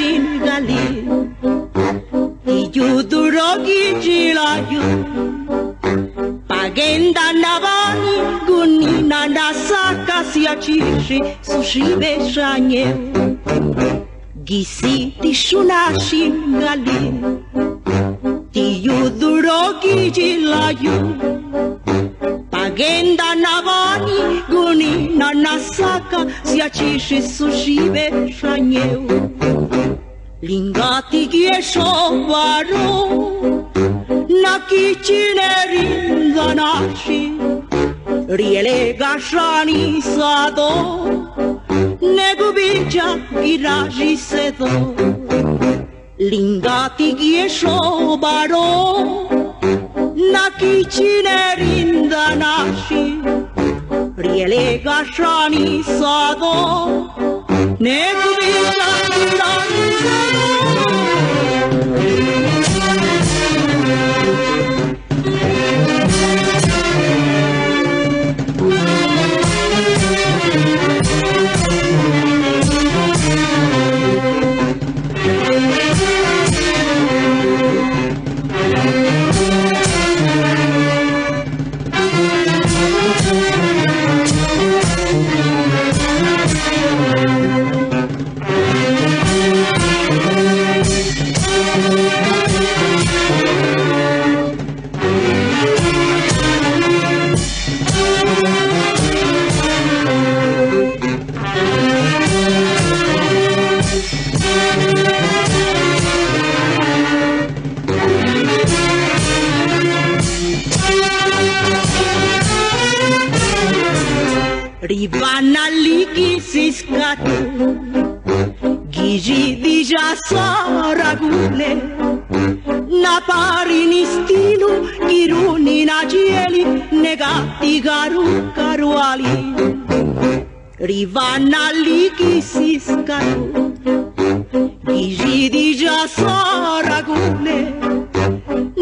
shingali Iyudurogi jilayu Pagenda navani gunina nasaka siachishi sushibe shanye Gisi tishuna shingali Iyudurogi jilayu Pagenda navani gunina nasaka siachishi sushibe shanye Lingati giesho varo Nakichinerin nashi Rielega shani sado Negubija iraji sedo Lingati giesho varo Nakichinerin nashi Rielega shani sado Negubija iraji sedo Rivana liki siskatu Gigi dija saragule Na parini stilu Giruni na gieli Negati garu karuali Rivana liki siskatu Gigi dija saragule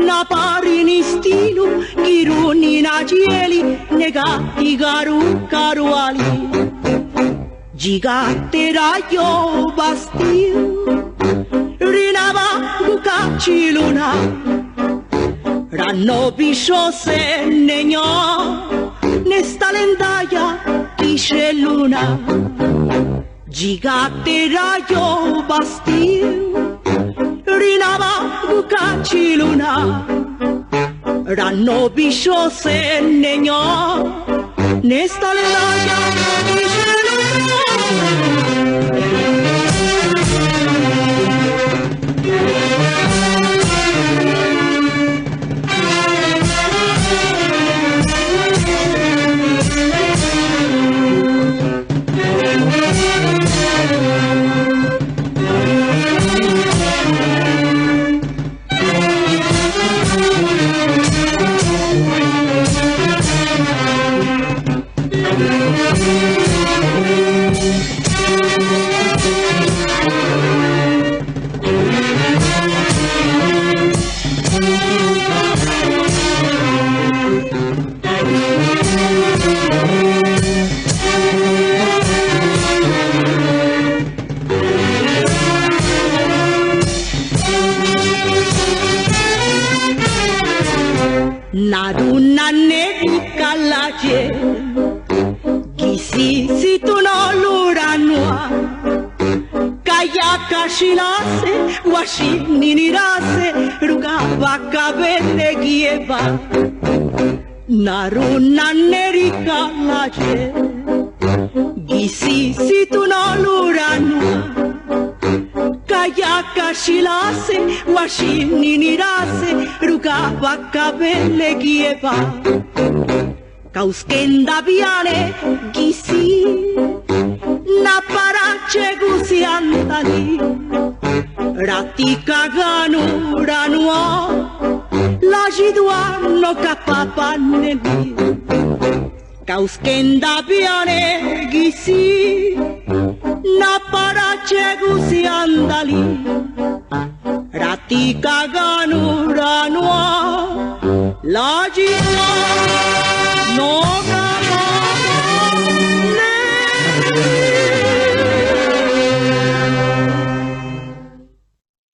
Na parini stilu Giruni na gieli Negati garu karuali Gigante rayo bastiu Rinava bucaci luna Ranno biscio se negno Nesta lentaia kisce luna Gigante rayo bastiu Rinava bucaci luna Ranno biscio se negno Nesta lentaia kisce Naruna nevica laje Gisi si tu no luranua Kayaka shilase Washini nirase Rugava kabete gieva Naruna nevica laje Gisi si tu no luranua Kayaka shilase Washini nirase Rugava kabele gieva Kauskenda biane gisi Na parace gusi antali Ratika ganu ranua La jiduano kapapaneli Kauskenda biane gisi Na parace gusi andali Ratika ganu ranua La jiduano no